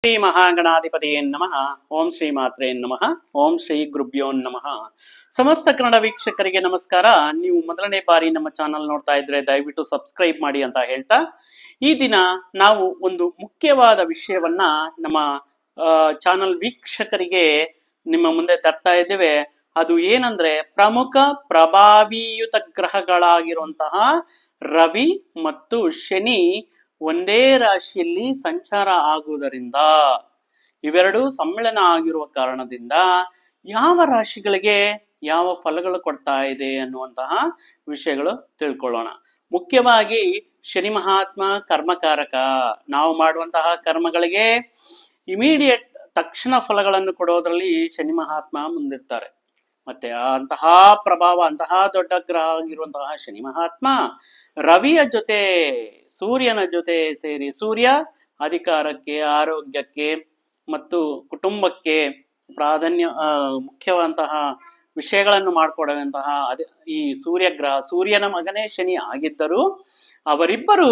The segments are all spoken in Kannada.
ಶ್ರೀ ಮಹಾಗಣಾಧಿಪತಿಯೇ ನಮಃ. ಓಂ ಶ್ರೀ ಮಾತ್ರೇ ನಮಃ. ಓಂ ಶ್ರೀ ಗುರುಭ್ಯೋ ನಮಃ. ಸಮಸ್ತ ಕನ್ನಡ ವೀಕ್ಷಕರಿಗೆ ನಮಸ್ಕಾರ. ನೀವು ಮೊದಲನೇ ಬಾರಿ ನಮ್ಮ ಚಾನಲ್ ನೋಡ್ತಾ ಇದ್ರೆ ದಯವಿಟ್ಟು ಸಬ್ಸ್ಕ್ರೈಬ್ ಮಾಡಿ ಅಂತ ಹೇಳ್ತಾ, ಈ ದಿನ ನಾವು ಒಂದು ಮುಖ್ಯವಾದ ವಿಷಯವನ್ನ ನಮ್ಮ ಚಾನಲ್ ವೀಕ್ಷಕರಿಗೆ ನಿಮ್ಮ ಮುಂದೆ ತರ್ತಾ ಇದ್ದೇವೆ. ಅದು ಏನಂದ್ರೆ, ಪ್ರಮುಖ ಪ್ರಭಾವಿಯುತ ಗ್ರಹಗಳಾಗಿರುವಂತಹ ರವಿ ಮತ್ತು ಶನಿ ಒಂದೇ ರಾಶಿಯಲ್ಲಿ ಸಂಚಾರ ಆಗುವುದರಿಂದ, ಇವೆರಡು ಸಮ್ಮಿಳನ ಆಗಿರುವ ಕಾರಣದಿಂದ ಯಾವ ರಾಶಿಗಳಿಗೆ ಯಾವ ಫಲಗಳು ಕೊಡ್ತಾ ಇದೆ ಅನ್ನುವಂತಹ ವಿಷಯಗಳು ತಿಳ್ಕೊಳ್ಳೋಣ. ಮುಖ್ಯವಾಗಿ ಶನಿ ಮಹಾತ್ಮ ಕರ್ಮಕಾರಕ. ನಾವು ಮಾಡುವಂತಹ ಕರ್ಮಗಳಿಗೆ ಇಮಿಡಿಯೇಟ್ ತಕ್ಷಣ ಫಲಗಳನ್ನು ಕೊಡೋದ್ರಲ್ಲಿ ಶನಿ ಮಹಾತ್ಮ ಮುಂದಿರ್ತಾರೆ. ಮತ್ತೆ ಅಂತಹ ಪ್ರಭಾವ, ಅಂತಹ ದೊಡ್ಡ ಗ್ರಹ ಆಗಿರುವಂತಹ ಶನಿ ಮಹಾತ್ಮ ರವಿಯ ಜೊತೆ ಸೂರ್ಯನ ಜೊತೆ ಸೇರಿ, ಸೂರ್ಯ ಅಧಿಕಾರಕ್ಕೆ, ಆರೋಗ್ಯಕ್ಕೆ ಮತ್ತು ಕುಟುಂಬಕ್ಕೆ ಪ್ರಾಧಾನ್ಯ ಮುಖ್ಯವಂತಹ ವಿಷಯಗಳನ್ನು ಮಾಡಿಕೊಡುವಂತಹ ಈ ಸೂರ್ಯ ಗ್ರಹ, ಸೂರ್ಯನ ಮಗನೇ ಶನಿ ಆಗಿದ್ದರೂ ಅವರಿಬ್ಬರು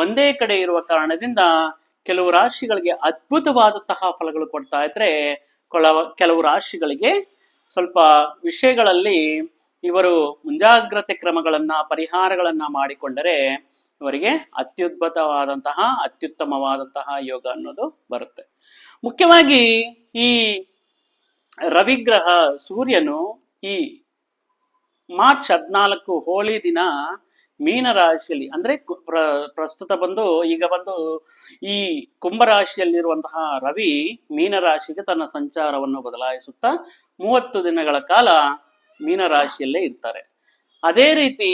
ಒಂದೇ ಕಡೆ ಇರುವ ಕಾರಣದಿಂದ ಕೆಲವು ರಾಶಿಗಳಿಗೆ ಅದ್ಭುತವಾದಂತಹ ಫಲಗಳು ಕೊಡ್ತಾ ಇದ್ರೆ, ಕೆಲವು ರಾಶಿಗಳಿಗೆ ಸ್ವಲ್ಪ ವಿಷಯಗಳಲ್ಲಿ ಇವರು ಮುಂಜಾಗ್ರತೆ ಕ್ರಮಗಳನ್ನ, ಪರಿಹಾರಗಳನ್ನ ಮಾಡಿಕೊಂಡರೆ ಇವರಿಗೆ ಅತ್ಯುತ್ತಮವಾದಂತಹ ಯೋಗ ಅನ್ನೋದು ಬರುತ್ತೆ. ಮುಖ್ಯವಾಗಿ ಈ ರವಿಗ್ರಹ ಸೂರ್ಯನು ಈ ಮಾರ್ಚ್ 14 ಹೋಳಿ ದಿನ ಮೀನರಾಶಿಯಲ್ಲಿ, ಅಂದ್ರೆ ಪ್ರಸ್ತುತ ಈಗ ಬಂದು ಈ ಕುಂಭರಾಶಿಯಲ್ಲಿರುವಂತಹ ರವಿ ಮೀನರಾಶಿಗೆ ತನ್ನ ಸಂಚಾರವನ್ನು ಬದಲಾಯಿಸುತ್ತಾ 30 ದಿನಗಳ ಕಾಲ ಮೀನರಾಶಿಯಲ್ಲೇ ಇರ್ತಾರೆ. ಅದೇ ರೀತಿ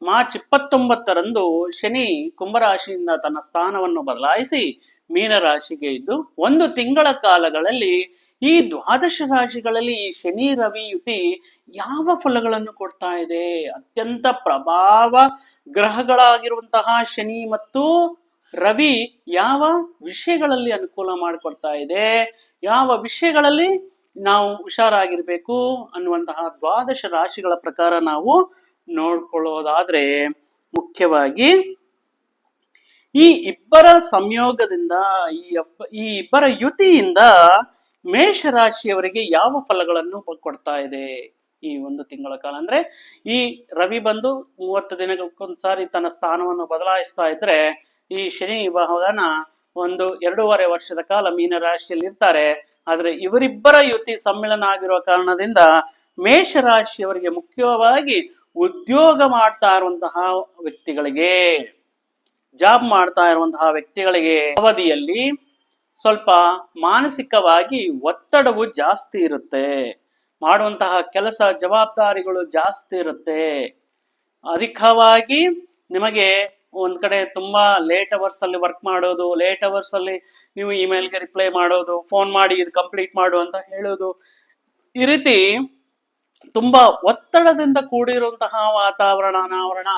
ಮಾರ್ಚ್ 29ರಂದು ಶನಿ ಕುಂಭರಾಶಿಯಿಂದ ತನ್ನ ಸ್ಥಾನವನ್ನು ಬದಲಾಯಿಸಿ ಮೀನರಾಶಿಗೆ ಇದ್ದು 1 ತಿಂಗಳ ಕಾಲಗಳಲ್ಲಿ ಈ ದ್ವಾದಶ ರಾಶಿಗಳಲ್ಲಿ ಈ ಶನಿ ರವಿ ಯುತಿ ಯಾವ ಫಲಗಳನ್ನು ಕೊಡ್ತಾ ಇದೆ, ಅತ್ಯಂತ ಪ್ರಭಾವ ಗ್ರಹಗಳಾಗಿರುವಂತಹ ಶನಿ ಮತ್ತು ರವಿ ಯಾವ ವಿಷಯಗಳಲ್ಲಿ ಅನುಕೂಲ ಮಾಡಿಕೊಡ್ತಾ ಇದೆ, ಯಾವ ವಿಷಯಗಳಲ್ಲಿ ನಾವು ಹುಷಾರಾಗಿರ್ಬೇಕು ಅನ್ನುವಂತಹ ದ್ವಾದಶ ರಾಶಿಗಳ ಪ್ರಕಾರ ನಾವು ನೋಡ್ಕೊಳ್ಳೋದಾದ್ರೆ, ಮುಖ್ಯವಾಗಿ ಈ ಇಬ್ಬರ ಸಂಯೋಗದಿಂದ, ಈ ಇಬ್ಬರ ಯುತಿಯಿಂದ ಮೇಷರಾಶಿಯವರಿಗೆ ಯಾವ ಫಲಗಳನ್ನು ಕೊಡ್ತಾ ಇದೆ ಈ 1 ತಿಂಗಳ ಕಾಲ. ಅಂದ್ರೆ ಈ ರವಿ ಬಂದು 30 ದಿನಕ್ಕೊಂದ್ಸಾರಿ ತನ್ನ ಸ್ಥಾನವನ್ನು ಬದಲಾಯಿಸ್ತಾ ಇದ್ರೆ, ಈ ಶನಿ ಭಗವಾನ 2.5 ವರ್ಷದ ಕಾಲ ಮೀನರಾಶಿಯಲ್ಲಿ ಇರ್ತಾರೆ. ಆದ್ರೆ ಇವರಿಬ್ಬರ ಯುತಿ ಸಮ್ಮಿಳನ ಆಗಿರುವ ಕಾರಣದಿಂದ ಮೇಷರಾಶಿಯವರಿಗೆ, ಮುಖ್ಯವಾಗಿ ಉದ್ಯೋಗ ಮಾಡ್ತಾ ಇರುವಂತಹ ವ್ಯಕ್ತಿಗಳಿಗೆ, ಜಾಬ್ ಮಾಡ್ತಾ ಇರುವಂತಹ ವ್ಯಕ್ತಿಗಳಿಗೆ ಅವಧಿಯಲ್ಲಿ ಸ್ವಲ್ಪ ಮಾನಸಿಕವಾಗಿ ಒತ್ತಡವು ಜಾಸ್ತಿ ಇರುತ್ತೆ. ಮಾಡುವಂತಹ ಕೆಲಸ ಜವಾಬ್ದಾರಿಗಳು ಜಾಸ್ತಿ ಇರುತ್ತೆ. ಅಧಿಕವಾಗಿ ನಿಮಗೆ ಒಂದ್ ಕಡೆ ತುಂಬಾ ಲೇಟ್ ಅವರ್ಸ್ ಅಲ್ಲಿ ವರ್ಕ್ ಮಾಡೋದು, ಲೇಟ್ ಅವರ್ಸ್ ಅಲ್ಲಿ ನೀವು ಇಮೇಲ್ಗೆ ರಿಪ್ಲೈ ಮಾಡೋದು, ಫೋನ್ ಮಾಡಿ ಇದು ಕಂಪ್ಲೀಟ್ ಮಾಡು ಅಂತ ಹೇಳೋದು, ಈ ರೀತಿ ತುಂಬಾ ಒತ್ತಡದಿಂದ ಕೂಡಿರುವಂತಹ ವಾತಾವರಣ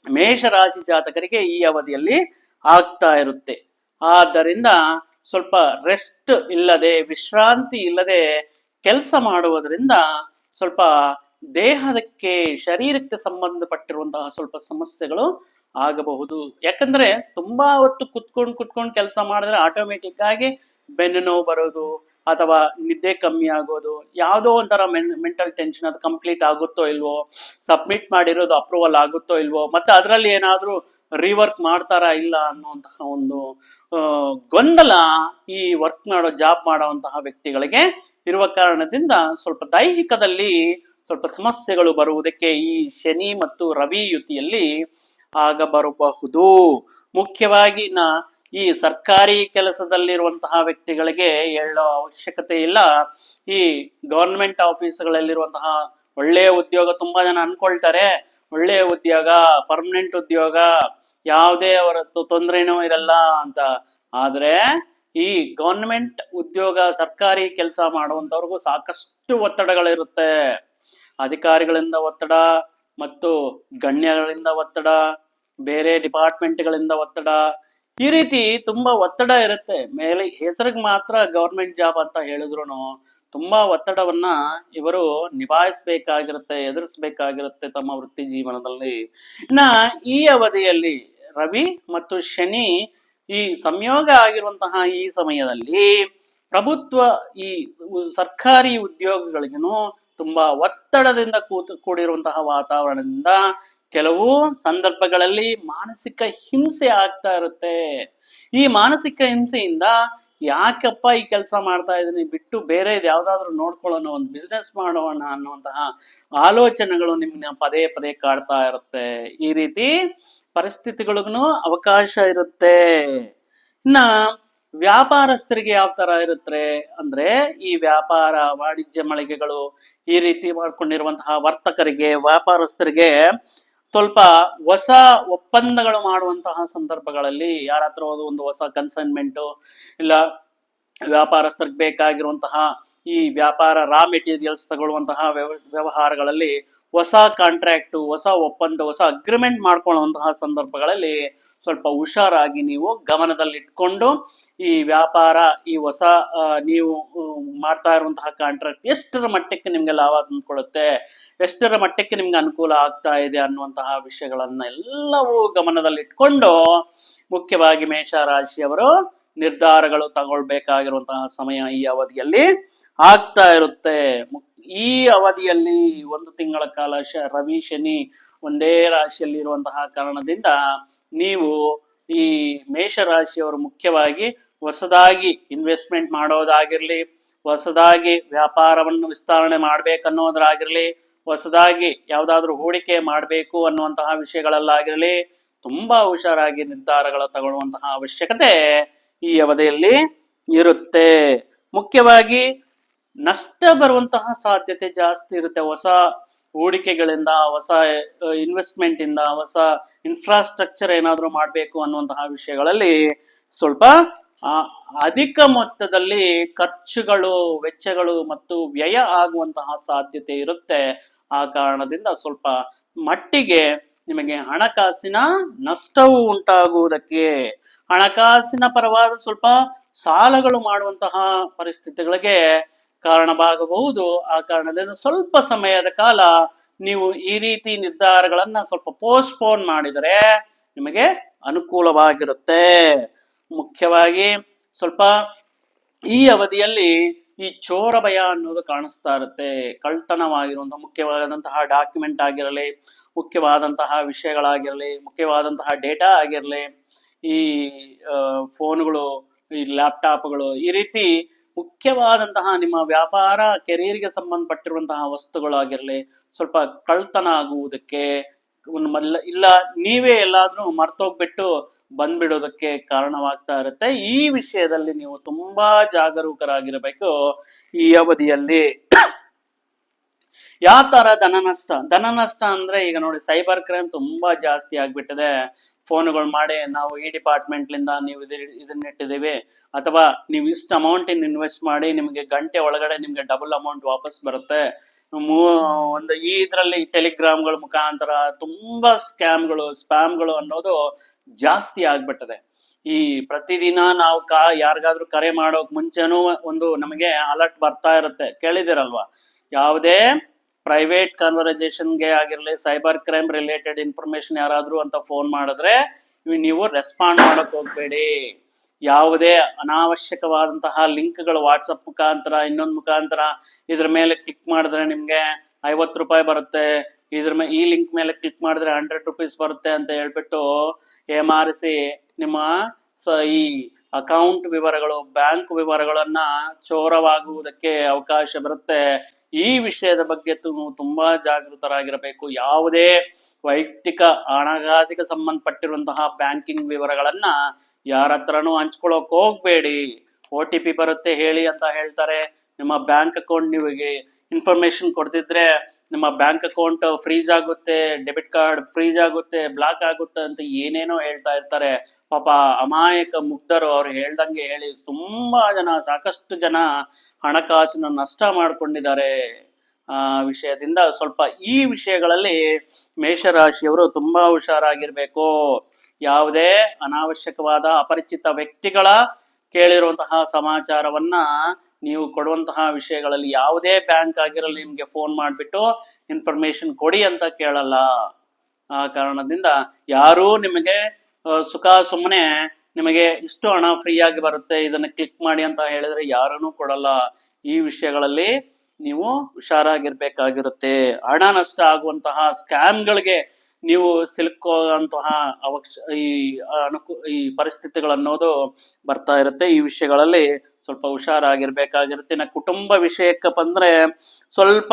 ಮೇಷರಾಶಿ ಜಾತಕರಿಗೆ ಈ ಅವಧಿಯಲ್ಲಿ ಆಗ್ತಾ ಇರುತ್ತೆ. ಆದ್ದರಿಂದ ಸ್ವಲ್ಪ ರೆಸ್ಟ್ ಇಲ್ಲದೆ, ವಿಶ್ರಾಂತಿ ಇಲ್ಲದೆ ಕೆಲಸ ಮಾಡುವುದರಿಂದ ಸ್ವಲ್ಪ ದೇಹಕ್ಕೆ, ಶರೀರಕ್ಕೆ ಸಂಬಂಧಪಟ್ಟಿರುವಂತಹ ಸ್ವಲ್ಪ ಸಮಸ್ಯೆಗಳು ಆಗಬಹುದು. ಯಾಕಂದ್ರೆ ತುಂಬಾ ಹೊತ್ತು ಕುತ್ಕೊಂಡು ಕೆಲಸ ಮಾಡಿದ್ರೆ ಆಟೋಮೆಟಿಕ್ ಆಗಿ ಬೆನ್ನು ನೋವು ಬರೋದು, ಅಥವಾ ನಿದ್ದೆ ಕಮ್ಮಿ ಆಗೋದು, ಯಾವುದೋ ಒಂಥರ ಮೆಂಟಲ್ ಟೆನ್ಷನ್, ಅದು ಕಂಪ್ಲೀಟ್ ಆಗುತ್ತೋ ಇಲ್ವೋ, ಸಬ್ಮಿಟ್ ಮಾಡಿರೋದು ಅಪ್ರೂವಲ್ ಆಗುತ್ತೋ ಇಲ್ವೋ, ಮತ್ತೆ ಅದರಲ್ಲಿ ಏನಾದ್ರೂ ರೀವರ್ಕ್ ಮಾಡ್ತಾರಾ ಇಲ್ಲ ಅನ್ನುವಂತಹ ಒಂದು ಗೊಂದಲ ಈ ಜಾಬ್ ಮಾಡುವಂತಹ ವ್ಯಕ್ತಿಗಳಿಗೆ ಇರುವ ಕಾರಣದಿಂದ ಸ್ವಲ್ಪ ದೈಹಿಕದಲ್ಲಿ ಸ್ವಲ್ಪ ಸಮಸ್ಯೆಗಳು ಬರುವುದಕ್ಕೆ ಈ ಶನಿ ಮತ್ತು ರವಿ ಯುತಿಯಲ್ಲಿ ಬರಬಹುದು. ಮುಖ್ಯವಾಗಿ ಈ ಸರ್ಕಾರಿ ಕೆಲಸದಲ್ಲಿರುವಂತಹ ವ್ಯಕ್ತಿಗಳಿಗೆ ಹೇಳೋ ಅವಶ್ಯಕತೆ ಇಲ್ಲ. ಈ ಗವರ್ಮೆಂಟ್ ಆಫೀಸ್ಗಳಲ್ಲಿರುವಂತಹ ಒಳ್ಳೆಯ ಉದ್ಯೋಗ, ತುಂಬಾ ಜನ ಅನ್ಕೊಳ್ತಾರೆ ಒಳ್ಳೆಯ ಉದ್ಯೋಗ, ಪರ್ಮನೆಂಟ್ ಉದ್ಯೋಗ, ಯಾವುದೇ ಅವರ ತೊಂದರೆನೂ ಇರಲ್ಲ ಅಂತ. ಆದ್ರೆ ಈ ಗವರ್ಮೆಂಟ್ ಉದ್ಯೋಗ, ಸರ್ಕಾರಿ ಕೆಲಸ ಮಾಡುವಂತವ್ರಿಗೂ ಸಾಕಷ್ಟು ಒತ್ತಡಗಳಿರುತ್ತೆ. ಅಧಿಕಾರಿಗಳಿಂದ ಒತ್ತಡ ಮತ್ತು ಗಣ್ಯಗಳಿಂದ ಒತ್ತಡ, ಬೇರೆ ಡಿಪಾರ್ಟ್ಮೆಂಟ್ಗಳಿಂದ ಒತ್ತಡ, ಈ ರೀತಿ ತುಂಬಾ ಒತ್ತಡ ಇರುತ್ತೆ. ಮೇಲೆ ಹೆಸರಿಗೆ ಮಾತ್ರ ಗವರ್ಮೆಂಟ್ ಜಾಬ್ ಅಂತ ಹೇಳಿದ್ರು ತುಂಬಾ ಒತ್ತಡವನ್ನ ಇವರು ನಿಭಾಯಿಸಬೇಕಾಗಿರುತ್ತೆ, ಎದುರಿಸಬೇಕಾಗಿರುತ್ತೆ ತಮ್ಮ ವೃತ್ತಿ ಜೀವನದಲ್ಲಿ. ಈ ಅವಧಿಯಲ್ಲಿ ರವಿ ಮತ್ತು ಶನಿ ಈ ಸಂಯೋಗ ಆಗಿರುವಂತಹ ಈ ಸಮಯದಲ್ಲಿ ಪ್ರಭುತ್ವ ಈ ಸರ್ಕಾರಿ ಉದ್ಯೋಗಗಳಿಗೂ ತುಂಬಾ ಒತ್ತಡದಿಂದ ಕೂಡಿರುವಂತಹ ವಾತಾವರಣದಿಂದ ಕೆಲವು ಸಂದರ್ಭಗಳಲ್ಲಿ ಮಾನಸಿಕ ಹಿಂಸೆ ಆಗ್ತಾ ಇರುತ್ತೆ. ಈ ಮಾನಸಿಕ ಹಿಂಸೆಯಿಂದ ಯಾಕಪ್ಪ ಈ ಕೆಲಸ ಮಾಡ್ತಾ ಇದೀನಿ ಬಿಟ್ಟು ಬೇರೆ ಯಾವ್ದಾದ್ರು ನೋಡ್ಕೊಳ್ಳೋಣ, ಒಂದು ಬಿಸ್ನೆಸ್ ಮಾಡೋಣ ಅನ್ನುವಂತಹ ಆಲೋಚನೆಗಳು ನಿಮ್ನ ಪದೇ ಪದೇ ಕಾಡ್ತಾ ಇರುತ್ತೆ. ಈ ರೀತಿ ಪರಿಸ್ಥಿತಿಗಳಿಗೂ ಅವಕಾಶ ಇರುತ್ತೆ. ಇನ್ನ ವ್ಯಾಪಾರಸ್ಥರಿಗೆ ಯಾವ ತರ ಇರುತ್ತೆ ಅಂದ್ರೆ, ಈ ವ್ಯಾಪಾರ ವಾಣಿಜ್ಯ ಮಳಿಗೆಗಳು ಈ ರೀತಿ ಮಾಡ್ಕೊಂಡಿರುವಂತಹ ವರ್ತಕರಿಗೆ, ವ್ಯಾಪಾರಸ್ಥರಿಗೆ ಸ್ವಲ್ಪ ಹೊಸ ಒಪ್ಪಂದಗಳು ಮಾಡುವಂತಹ ಸಂದರ್ಭಗಳಲ್ಲಿ ಯಾರ ಹತ್ರ ಒಂದು ಹೊಸ ಕನ್ಸೈನ್ಮೆಂಟ್ ಇಲ್ಲ ವ್ಯಾಪಾರಸ್ಥರಿಗೆ ಬೇಕಾಗಿರುವಂತಹ ಈ ವ್ಯಾಪಾರ ರಾ ಮೆಟೀರಿಯಲ್ಸ್ ತಗೊಳ್ಳುವಂತಹ ವ್ಯವಹಾರಗಳಲ್ಲಿ ಹೊಸ ಕಾಂಟ್ರಾಕ್ಟ್, ಹೊಸ ಒಪ್ಪಂದ, ಹೊಸ ಅಗ್ರಿಮೆಂಟ್ ಮಾಡ್ಕೊಳ್ಳುವಂತಹ ಸಂದರ್ಭಗಳಲ್ಲಿ ಸ್ವಲ್ಪ ಹುಷಾರಾಗಿ ನೀವು ಗಮನದಲ್ಲಿಟ್ಕೊಂಡು ಈ ವ್ಯಾಪಾರ, ಈ ಹೊಸ ನೀವು ಮಾಡ್ತಾ ಇರುವಂತಹ ಕಾಂಟ್ರಾಕ್ಟ್ ಎಷ್ಟರ ಮಟ್ಟಕ್ಕೆ ನಿಮ್ಗೆ ಲಾಭ ತಂದ್ಕೊಡುತ್ತೆ, ಎಷ್ಟರ ಮಟ್ಟಕ್ಕೆ ನಿಮ್ಗೆ ಅನುಕೂಲ ಆಗ್ತಾ ಇದೆ ಅನ್ನುವಂತಹ ವಿಷಯಗಳನ್ನ ಎಲ್ಲವೂ ಗಮನದಲ್ಲಿಟ್ಕೊಂಡು ಮುಖ್ಯವಾಗಿ ಮೇಷರಾಶಿಯವರು ನಿರ್ಧಾರಗಳು ತಗೊಳ್ಬೇಕಾಗಿರುವಂತಹ ಸಮಯ ಈ ಅವಧಿಯಲ್ಲಿ ಆಗ್ತಾ ಇರುತ್ತೆ. ಈ ಅವಧಿಯಲ್ಲಿ ಒಂದು ತಿಂಗಳ ಕಾಲ ರವಿ ಶನಿ ಒಂದೇ ರಾಶಿಯಲ್ಲಿ ಇರುವಂತಹ ಕಾರಣದಿಂದ ನೀವು ಈ ಮೇಷರಾಶಿಯವರು ಮುಖ್ಯವಾಗಿ ಹೊಸದಾಗಿ ಇನ್ವೆಸ್ಟ್ಮೆಂಟ್ ಮಾಡೋದಾಗಿರ್ಲಿ, ಹೊಸದಾಗಿ ವ್ಯಾಪಾರವನ್ನು ವಿಸ್ತರಣೆ ಮಾಡ್ಬೇಕನ್ನೋದ್ರಾಗಿರ್ಲಿ, ಹೊಸದಾಗಿ ಯಾವ್ದಾದ್ರು ಹೂಡಿಕೆ ಮಾಡಬೇಕು ಅನ್ನುವಂತಹ ವಿಷಯಗಳಲ್ಲಾಗಿರ್ಲಿ ತುಂಬಾ ಹುಷಾರಾಗಿ ನಿರ್ಧಾರಗಳ ತಗೊಳ್ಳುವಂತಹ ಅವಶ್ಯಕತೆ ಈ ಅವಧಿಯಲ್ಲಿ ಇರುತ್ತೆ. ಮುಖ್ಯವಾಗಿ ನಷ್ಟ ಬರುವಂತಹ ಸಾಧ್ಯತೆ ಜಾಸ್ತಿ ಇರುತ್ತೆ. ಹೊಸ ಹೂಡಿಕೆಗಳಿಂದ, ಹೊಸ ಇನ್ವೆಸ್ಟ್ಮೆಂಟ್ ಇಂದ, ಹೊಸ ಇನ್ಫ್ರಾಸ್ಟ್ರಕ್ಚರ್ ಏನಾದ್ರು ಮಾಡಬೇಕು ಅನ್ನುವಂತಹ ವಿಷಯಗಳಲ್ಲಿ ಸ್ವಲ್ಪ ಅಧಿಕ ಮೊತ್ತದಲ್ಲಿ ಖರ್ಚುಗಳು, ವೆಚ್ಚಗಳು ಮತ್ತು ವ್ಯಯ ಆಗುವಂತಹ ಸಾಧ್ಯತೆ ಇರುತ್ತೆ. ಆ ಕಾರಣದಿಂದ ಸ್ವಲ್ಪ ಮಟ್ಟಿಗೆ ನಿಮಗೆ ಹಣಕಾಸಿನ ನಷ್ಟವು ಉಂಟಾಗುವುದಕ್ಕೆ, ಹಣಕಾಸಿನ ಪರವಾದ ಸ್ವಲ್ಪ ಸಾಲಗಳು ಮಾಡುವಂತಹ ಪರಿಸ್ಥಿತಿಗಳಿಗೆ ಕಾರಣವಾಗಬಹುದು. ಆ ಕಾರಣದಿಂದ ಸ್ವಲ್ಪ ಸಮಯದ ಕಾಲ ನೀವು ಈ ರೀತಿ ನಿರ್ಧಾರಗಳನ್ನ ಸ್ವಲ್ಪ ಪೋಸ್ಟ್ಪೋನ್ ಮಾಡಿದರೆ ನಿಮಗೆ ಅನುಕೂಲವಾಗಿರುತ್ತೆ. ಮುಖ್ಯವಾಗಿ ಸ್ವಲ್ಪ ಈ ಅವಧಿಯಲ್ಲಿ ಈ ಚೋರ ಭಯ ಅನ್ನೋದು ಕಾಣಿಸ್ತಾ ಇರುತ್ತೆ. ಕಳ್ತನವಾಗಿರುವಂತಹ ಮುಖ್ಯವಾದಂತಹ ಡಾಕ್ಯುಮೆಂಟ್ ಆಗಿರಲಿ, ಮುಖ್ಯವಾದಂತಹ ವಿಷಯಗಳಾಗಿರಲಿ, ಮುಖ್ಯವಾದಂತಹ ಡೇಟಾ ಆಗಿರಲಿ, ಈ ಫೋನ್ಗಳು, ಈ ಲ್ಯಾಪ್ಟಾಪ್ಗಳು, ಈ ರೀತಿ ಮುಖ್ಯವಾದಂತಹ ನಿಮ್ಮ ವ್ಯಾಪಾರ ಕೆರಿಯರ್ಗೆ ಸಂಬಂಧಪಟ್ಟಿರುವಂತಹ ವಸ್ತುಗಳಾಗಿರಲಿ ಸ್ವಲ್ಪ ಕಳ್ತನ ಆಗುವುದಕ್ಕೆ, ಇಲ್ಲ ನೀವೇ ಎಲ್ಲಾದ್ರೂ ಮರ್ತೋಗ್ಬಿಟ್ಟು ಬಂದ್ಬಿಡೋದಕ್ಕೆ ಕಾರಣವಾಗ್ತಾ ಇರುತ್ತೆ. ಈ ವಿಷಯದಲ್ಲಿ ನೀವು ತುಂಬಾ ಜಾಗರೂಕರಾಗಿರಬೇಕು ಈ ಅವಧಿಯಲ್ಲಿ. ಯಾವ ತರ ಧನ ನಷ್ಟ ಅಂದ್ರೆ, ಈಗ ನೋಡಿ ಸೈಬರ್ ಕ್ರೈಮ್ ತುಂಬಾ ಜಾಸ್ತಿ ಆಗ್ಬಿಟ್ಟಿದೆ. ಫೋನ್ಗಳು ಮಾಡಿ ನಾವು ಈ ಡಿಪಾರ್ಟ್ಮೆಂಟ್ಲಿಂದ ನೀವು ಇದನ್ನಿಟ್ಟಿದ್ದೀವಿ, ಅಥವಾ ನೀವು ಇಷ್ಟು ಅಮೌಂಟ್ ಇನ್ವೆಸ್ಟ್ ಮಾಡಿ ನಿಮಗೆ ಗಂಟೆ ಒಳಗಡೆ ನಿಮ್ಗೆ ಡಬಲ್ ಅಮೌಂಟ್ ವಾಪಸ್ ಬರುತ್ತೆ. ಒಂದು ಈ ಇದರಲ್ಲಿ ಟೆಲಿಗ್ರಾಮ್ಗಳ ಮುಖಾಂತರ ತುಂಬಾ ಸ್ಪ್ಯಾಮ್ಗಳು ಅನ್ನೋದು ಜಾಸ್ತಿ ಆಗ್ಬಿಟ್ಟದೆ. ಈ ಪ್ರತಿದಿನ ನಾವು ಯಾರಿಗಾದ್ರೂ ಕರೆ ಮಾಡೋಕ್ ಮುಂಚೆನೂ ಒಂದು ನಮಗೆ ಅಲರ್ಟ್ ಬರ್ತಾ ಇರುತ್ತೆ, ಕೇಳಿದಿರಲ್ವಾ? ಯಾವುದೇ ಪ್ರೈವೇಟ್ ಕನ್ವರ್ಸೇಷನ್ಗೆ ಆಗಿರ್ಲಿ, ಸೈಬರ್ ಕ್ರೈಮ್ ರಿಲೇಟೆಡ್ ಇನ್ಫಾರ್ಮೇಶನ್ ಯಾರಾದ್ರೂ ಅಂತ ಫೋನ್ ಮಾಡಿದ್ರೆ ನೀವು ರೆಸ್ಪಾಂಡ್ ಮಾಡಕ್ ಹೋಗ್ಬೇಡಿ. ಯಾವುದೇ ಅನಾವಶ್ಯಕವಾದಂತಹ ಲಿಂಕ್ಗಳು ವಾಟ್ಸಪ್ ಮುಖಾಂತರ, ಇನ್ನೊಂದು ಮುಖಾಂತರ ಇದ್ರ ಮೇಲೆ ಕ್ಲಿಕ್ ಮಾಡಿದ್ರೆ ನಿಮ್ಗೆ 50 ರೂಪಾಯಿ ಬರುತ್ತೆ, ಈ ಲಿಂಕ್ ಮೇಲೆ ಕ್ಲಿಕ್ ಮಾಡಿದ್ರೆ 100 ರೂಪೀಸ್ ಬರುತ್ತೆ ಅಂತ ಹೇಳ್ಬಿಟ್ಟು ಏಮಾರಿಸಿ ನಿಮ್ಮ ಈ ಅಕೌಂಟ್ ವಿವರಗಳು, ಬ್ಯಾಂಕ್ ವಿವರಗಳನ್ನ ಚೋರವಾಗುವುದಕ್ಕೆ ಅವಕಾಶ ಬರುತ್ತೆ. ಈ ವಿಷಯದ ಬಗ್ಗೆ ತುಂಬಾ ಜಾಗೃತರಾಗಿರಬೇಕು. ಯಾವುದೇ ವೈಯಕ್ತಿಕ ಹಣಕಾಸಿಗೆ ಸಂಬಂಧಪಟ್ಟಿರುವಂತಹ ಬ್ಯಾಂಕಿಂಗ್ ವಿವರಗಳನ್ನ ಯಾರ ಹತ್ರನೂ ಹಂಚ್ಕೊಳ್ಳೋಕ್ ಹೋಗ್ಬೇಡಿ. OTP ಬರುತ್ತೆ ಹೇಳಿ ಅಂತ ಹೇಳ್ತಾರೆ. ನಿಮ್ಮ ಬ್ಯಾಂಕ್ ಅಕೌಂಟ್ ನೀವಿಗೆ ಇನ್ಫಾರ್ಮೇಶನ್ ಕೊಡ್ತಿದ್ರೆ ನಿಮ್ಮ ಬ್ಯಾಂಕ್ ಅಕೌಂಟ್ ಫ್ರೀಜ್ ಆಗುತ್ತೆ, ಡೆಬಿಟ್ ಕಾರ್ಡ್ ಫ್ರೀಜ್ ಆಗುತ್ತೆ, ಬ್ಲಾಕ್ ಆಗುತ್ತೆ ಅಂತ ಏನೇನೋ ಹೇಳ್ತಾ ಇರ್ತಾರೆ. ಪಾಪ ಅಮಾಯಕ ಮುಗ್ಧರು ಅವ್ರು ಹೇಳ್ದಂಗೆ ಹೇಳಿ ಸಾಕಷ್ಟು ಜನ ಹಣಕಾಸಿನ ನಷ್ಟ ಮಾಡ್ಕೊಂಡಿದ್ದಾರೆ. ಆ ವಿಷಯದಿಂದ ಸ್ವಲ್ಪ ಈ ವಿಷಯಗಳಲ್ಲಿ ಮೇಷರಾಶಿಯವರು ತುಂಬಾ ಹುಷಾರಾಗಿರ್ಬೇಕು. ಯಾವುದೇ ಅನಾವಶ್ಯಕವಾದ ಅಪರಿಚಿತ ವ್ಯಕ್ತಿಗಳ ಕೇಳಿರುವಂತಹ ಸಮಾಚಾರವನ್ನ ನೀವು ಕೊಡುವಂತಹ ವಿಷಯಗಳಲ್ಲಿ ಯಾವುದೇ ಬ್ಯಾಂಕ್ ಆಗಿರಲಿ ನಿಮ್ಗೆ ಫೋನ್ ಮಾಡ್ಬಿಟ್ಟು ಇನ್ಫಾರ್ಮೇಶನ್ ಕೊಡಿ ಅಂತ ಕೇಳಲ್ಲ. ಆ ಕಾರಣದಿಂದ ಯಾರೂ ನಿಮಗೆ ಸುಮ್ಮನೆ ನಿಮಗೆ ಇಷ್ಟು ಹಣ ಫ್ರೀ ಆಗಿ ಬರುತ್ತೆ, ಇದನ್ನ ಕ್ಲಿಕ್ ಮಾಡಿ ಅಂತ ಹೇಳಿದ್ರೆ ಯಾರನ್ನೂ ಕೊಡಲ್ಲ. ಈ ವಿಷಯಗಳಲ್ಲಿ ನೀವು ಹುಷಾರಾಗಿರ್ಬೇಕಾಗಿರುತ್ತೆ. ಹಣ ನಷ್ಟ ಆಗುವಂತಹ ಸ್ಕ್ಯಾಮ್ಗಳಿಗೆ ನೀವು ಸಿಲುಕುವಂತಹ ಈ ಈ ಪರಿಸ್ಥಿತಿಗಳನ್ನೋದು ಬರ್ತಾ ಇರುತ್ತೆ. ಈ ವಿಷಯಗಳಲ್ಲಿ ಸ್ವಲ್ಪ ಹುಷಾರಾಗಿರ್ಬೇಕಾಗಿರುತ್ತೆ. ಕುಟುಂಬ ವಿಷಯಕ್ಕೆ ಬಂದ್ರೆ ಸ್ವಲ್ಪ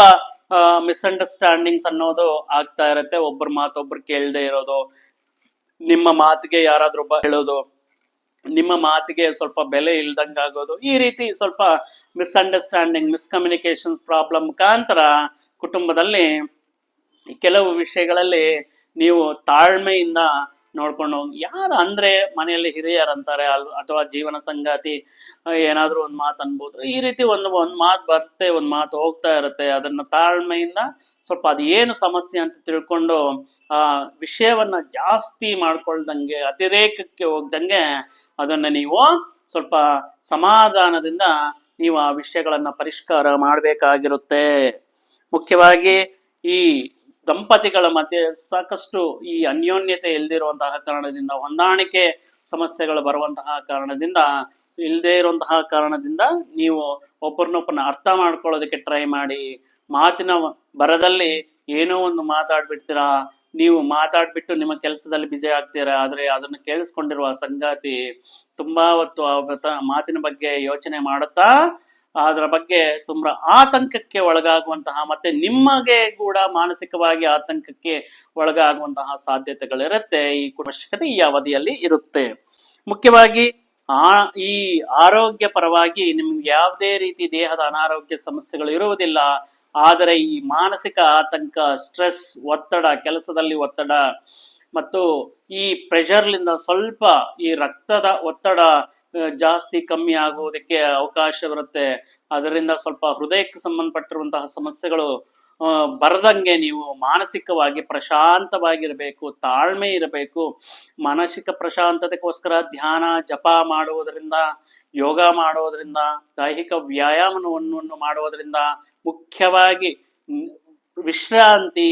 ಮಿಸ್ಅಂಡರ್ಸ್ಟ್ಯಾಂಡಿಂಗ್ಸ್ ಅನ್ನೋದು ಆಗ್ತಾ ಇರುತ್ತೆ. ಒಬ್ಬರ ಮಾತೊಬ್ರು ಕೇಳದೆ ಇರೋದು, ನಿಮ್ಮ ಮಾತಿಗೆ ಯಾರಾದ್ರೂ ಹೇಳೋದು, ನಿಮ್ಮ ಮಾತಿಗೆ ಸ್ವಲ್ಪ ಬೆಲೆ ಇಲ್ದಂಗ ಆಗೋದು, ಈ ರೀತಿ ಸ್ವಲ್ಪ ಮಿಸ್ಅಂಡರ್ಸ್ಟ್ಯಾಂಡಿಂಗ್, ಮಿಸ್ಕಮ್ಯುನಿಕೇಶನ್ ಪ್ರಾಬ್ಲಮ್ ಮುಖಾಂತರ ಕುಟುಂಬದಲ್ಲಿ ಕೆಲವು ವಿಷಯಗಳಲ್ಲಿ ನೀವು ತಾಳ್ಮೆಯಿಂದ ನೋಡ್ಕೊಂಡು ಹೋಗಿ. ಯಾರು ಅಂದ್ರೆ ಮನೆಯಲ್ಲಿ ಹಿರಿಯರಂತಾರೆ ಅಥವಾ ಜೀವನ ಸಂಗಾತಿ ಏನಾದ್ರೂ ಒಂದ್ ಮಾತು ಅನ್ಬೋದು. ಈ ರೀತಿ ಒಂದ್ ಮಾತು ಬರುತ್ತೆ, ಒಂದ್ ಮಾತು ಹೋಗ್ತಾ ಇರುತ್ತೆ. ಅದನ್ನ ತಾಳ್ಮೆಯಿಂದ ಸ್ವಲ್ಪ ಅದು ಏನು ಸಮಸ್ಯೆ ಅಂತ ತಿಳ್ಕೊಂಡು ಆ ವಿಷಯವನ್ನ ಜಾಸ್ತಿ ಮಾಡ್ಕೊಳ್ದಂಗೆ, ಅತಿರೇಕಕ್ಕೆ ಹೋಗ್ದಂಗೆ ಅದನ್ನ ನೀವು ಸ್ವಲ್ಪ ಸಮಾಧಾನದಿಂದ ನೀವು ಆ ವಿಷಯಗಳನ್ನ ಪರಿಷ್ಕಾರ ಮಾಡಬೇಕಾಗಿರುತ್ತೆ. ಮುಖ್ಯವಾಗಿ ಈ ದಂಪತಿಗಳ ಮಧ್ಯೆ ಸಾಕಷ್ಟು ಈ ಅನ್ಯೋನ್ಯತೆ ಇಲ್ದಿರುವಂತಹ ಕಾರಣದಿಂದ, ಹೊಂದಾಣಿಕೆ ಸಮಸ್ಯೆಗಳು ಬರುವಂತಹ ಕಾರಣದಿಂದ, ಇಲ್ಲದೆ ಇರುವಂತಹ ಕಾರಣದಿಂದ ನೀವು ಒಬ್ಬರನ್ನೊಬ್ಬರನ್ನ ಅರ್ಥ ಮಾಡ್ಕೊಳ್ಳೋದಕ್ಕೆ ಟ್ರೈ ಮಾಡಿ. ಮಾತಿನ ಬರದಲ್ಲಿ ಏನೋ ಒಂದು ಮಾತಾಡ್ಬಿಡ್ತೀರಾ, ನೀವು ಮಾತಾಡ್ಬಿಟ್ಟು ನಿಮ್ಮ ಕೆಲಸದಲ್ಲಿ ಬಿಜಿ ಆಗ್ತೀರಾ. ಆದ್ರೆ ಅದನ್ನು ಕೇಳಿಸ್ಕೊಂಡಿರುವ ಸಂಗಾತಿ ತುಂಬಾ ಹೊತ್ತು ಮಾತಿನ ಬಗ್ಗೆ ಯೋಚನೆ ಮಾಡುತ್ತಾ ಅದರ ಬಗ್ಗೆ ತುಂಬಾ ಆತಂಕಕ್ಕೆ ಒಳಗಾಗುವಂತಹ, ಮತ್ತೆ ನಿಮಗೆ ಕೂಡ ಮಾನಸಿಕವಾಗಿ ಆತಂಕಕ್ಕೆ ಒಳಗಾಗುವಂತಹ ಸಾಧ್ಯತೆಗಳಿರುತ್ತೆ. ಈ ಅವಶ್ಯಕತೆ ಈ ಅವಧಿಯಲ್ಲಿ ಇರುತ್ತೆ. ಮುಖ್ಯವಾಗಿ ಈ ಆರೋಗ್ಯ ಪರವಾಗಿ ನಿಮ್ಗೆ ಯಾವುದೇ ರೀತಿ ದೇಹದ ಅನಾರೋಗ್ಯ ಸಮಸ್ಯೆಗಳು ಇರುವುದಿಲ್ಲ. ಆದರೆ ಈ ಮಾನಸಿಕ ಆತಂಕ, ಸ್ಟ್ರೆಸ್, ಒತ್ತಡ, ಕೆಲಸದಲ್ಲಿ ಒತ್ತಡ ಮತ್ತು ಈ ಪ್ರೆಷರ್ಲಿಂದ ಸ್ವಲ್ಪ ಈ ರಕ್ತದ ಒತ್ತಡ ಜಾಸ್ತಿ ಕಮ್ಮಿ ಆಗುವುದಕ್ಕೆ ಅವಕಾಶವಿರುತ್ತೆ. ಅದರಿಂದ ಸ್ವಲ್ಪ ಹೃದಯಕ್ಕೆ ಸಂಬಂಧಪಟ್ಟಿರುವಂತಹ ಸಮಸ್ಯೆಗಳು ಬರದಂಗೆ ನೀವು ಮಾನಸಿಕವಾಗಿ ಪ್ರಶಾಂತವಾಗಿರಬೇಕು, ತಾಳ್ಮೆ ಇರಬೇಕು. ಮಾನಸಿಕ ಪ್ರಶಾಂತತೆಗೋಸ್ಕರ ಧ್ಯಾನ, ಜಪ ಮಾಡುವುದರಿಂದ, ಯೋಗ ಮಾಡುವುದರಿಂದ, ದೈಹಿಕ ವ್ಯಾಯಾಮವನ್ನು ಮಾಡುವುದರಿಂದ, ಮುಖ್ಯವಾಗಿ ವಿಶ್ರಾಂತಿ,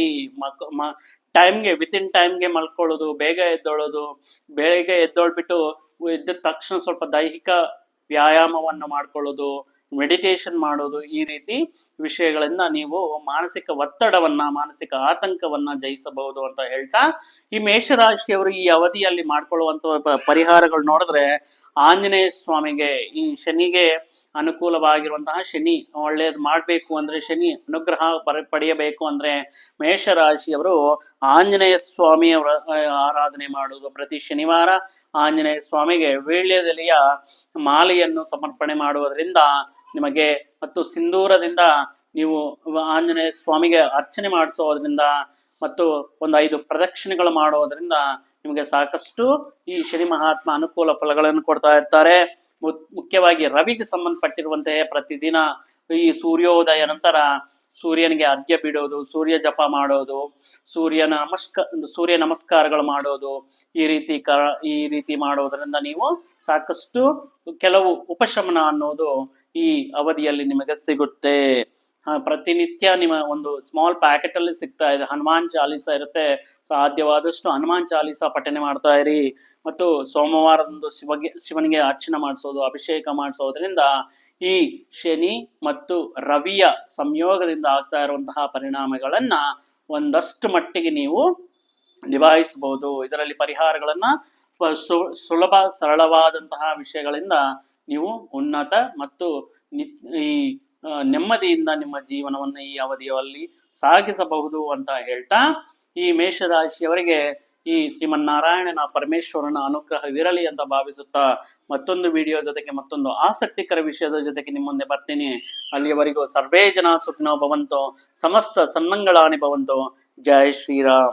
ಟೈಮ್ಗೆ ವಿತಿನ್ ಟೈಮ್ಗೆ ಮಲ್ಕೊಳ್ಳೋದು, ಬೇಗ ಎದ್ದೊಳೋದು, ಬೇಗ ಎದ್ದೊಳ್ಬಿಟ್ಟು ಎದ್ದ ತಕ್ಷಣ ಸ್ವಲ್ಪ ದೈಹಿಕ ವ್ಯಾಯಾಮವನ್ನು ಮಾಡ್ಕೊಳ್ಳೋದು, ಮೆಡಿಟೇಷನ್ ಮಾಡೋದು, ಈ ರೀತಿ ವಿಷಯಗಳಿಂದ ನೀವು ಮಾನಸಿಕ ಒತ್ತಡವನ್ನ, ಮಾನಸಿಕ ಆತಂಕವನ್ನ ಜಯಿಸಬಹುದು ಅಂತ ಹೇಳ್ತಾ, ಈ ಮೇಷರಾಶಿಯವರು ಈ ಅವಧಿಯಲ್ಲಿ ಮಾಡ್ಕೊಳ್ಳುವಂತ ಪರಿಹಾರಗಳು ನೋಡಿದ್ರೆ, ಆಂಜನೇಯ ಸ್ವಾಮಿಗೆ, ಈ ಶನಿಗೆ ಅನುಕೂಲವಾಗಿರುವಂತಹ, ಶನಿ ಒಳ್ಳೇದು ಮಾಡ್ಬೇಕು ಅಂದ್ರೆ, ಶನಿ ಅನುಗ್ರಹ ಪಡೆಯಬೇಕು ಅಂದ್ರೆ ಮೇಷರಾಶಿಯವರು ಆಂಜನೇಯ ಸ್ವಾಮಿಯವರ ಆರಾಧನೆ ಮಾಡುವುದು. ಪ್ರತಿ ಶನಿವಾರ ಆಂಜನೇಯ ಸ್ವಾಮಿಗೆ ವೀಳ್ಯದೆಲೆಯ ಮಾಲೆಯನ್ನು ಸಮರ್ಪಣೆ ಮಾಡುವುದರಿಂದ ನಿಮಗೆ, ಮತ್ತು ಸಿಂಧೂರದಿಂದ ನೀವು ಆಂಜನೇಯ ಸ್ವಾಮಿಗೆ ಅರ್ಚನೆ ಮಾಡಿಸೋದ್ರಿಂದ ಮತ್ತು ಒಂದು 5 ಪ್ರದಕ್ಷಿಣೆಗಳು ಮಾಡೋದ್ರಿಂದ ನಿಮಗೆ ಸಾಕಷ್ಟು ಈ ಶನಿ ಮಹಾತ್ಮ ಅನುಕೂಲ ಫಲಗಳನ್ನು ಕೊಡ್ತಾ ಇರ್ತಾರೆ. ಮುಖ್ಯವಾಗಿ ರವಿಗೆ ಸಂಬಂಧಪಟ್ಟಿರುವಂತಹ ಪ್ರತಿದಿನ ಈ ಸೂರ್ಯೋದಯ ನಂತರ ಸೂರ್ಯನಿಗೆ ಅರ್ಘ್ಯ ಬಿಡೋದು, ಸೂರ್ಯ ಜಪ ಮಾಡೋದು, ಸೂರ್ಯ ನಮಸ್ಕಾರಗಳು ಮಾಡೋದು, ಈ ರೀತಿ ಮಾಡೋದ್ರಿಂದ ನೀವು ಸಾಕಷ್ಟು ಕೆಲವು ಉಪಶಮನ ಅನ್ನೋದು ಈ ಅವಧಿಯಲ್ಲಿ ನಿಮಗೆ ಸಿಗುತ್ತೆ. ಪ್ರತಿನಿತ್ಯ ನಿಮ್ಮ ಒಂದು ಸ್ಮಾಲ್ ಪ್ಯಾಕೆಟ್ ಅಲ್ಲಿ ಸಿಗ್ತಾ ಇದೆ. ಹನುಮಾನ್ ಚಾಲೀಸ ಇರುತ್ತೆ, ಸಾಧ್ಯವಾದಷ್ಟು ಹನುಮಾನ್ ಚಾಲೀಸ ಪಠನೆ ಮಾಡ್ತಾ ಇರಿ. ಮತ್ತು ಸೋಮವಾರದಂದು ಶಿವನಿಗೆ ಅರ್ಚನೆ ಮಾಡಿಸೋದು, ಅಭಿಷೇಕ ಮಾಡಿಸೋದ್ರಿಂದ ಈ ಶನಿ ಮತ್ತು ರವಿಯ ಸಂಯೋಗದಿಂದ ಆಗ್ತಾ ಇರುವಂತಹ ಪರಿಣಾಮಗಳನ್ನ ಒಂದಷ್ಟು ಮಟ್ಟಿಗೆ ನೀವು ನಿಭಾಯಿಸಬಹುದು. ಇದರಲ್ಲಿ ಪರಿಹಾರಗಳನ್ನ ಸುಲಭ ಸರಳವಾದಂತಹ ವಿಷಯಗಳಿಂದ ನೀವು ಉನ್ನತ ಮತ್ತು ಈ ನೆಮ್ಮದಿಯಿಂದ ನಿಮ್ಮ ಜೀವನವನ್ನು ಈ ಅವಧಿಯಲ್ಲಿ ಸಾಗಿಸಬಹುದು ಅಂತ ಹೇಳ್ತಾ, ಈ ಮೇಷರಾಶಿಯವರಿಗೆ ಈ ಶ್ರೀಮನ್ನಾರಾಯಣನ ಪರಮೇಶ್ವರನ ಅನುಗ್ರಹವಿರಲಿ ಅಂತ ಭಾವಿಸುತ್ತಾ, ಮತ್ತೊಂದು ವಿಡಿಯೋ ಜೊತೆಗೆ, ಮತ್ತೊಂದು ಆಸಕ್ತಿಕರ ವಿಷಯದ ಜೊತೆಗೆ ನಿಮ್ಮ ಮುಂದೆ ಬರ್ತೀನಿ. ಅಲ್ಲಿಯವರೆಗೂ ಸರ್ವೇ ಜನ ಸುಖಿನೋ ಭವಂತು, ಸಮಸ್ತ ಸನ್ಮಂಗಳಾನಿ ಭವಂತು. ಜೈ ಶ್ರೀರಾಮ್.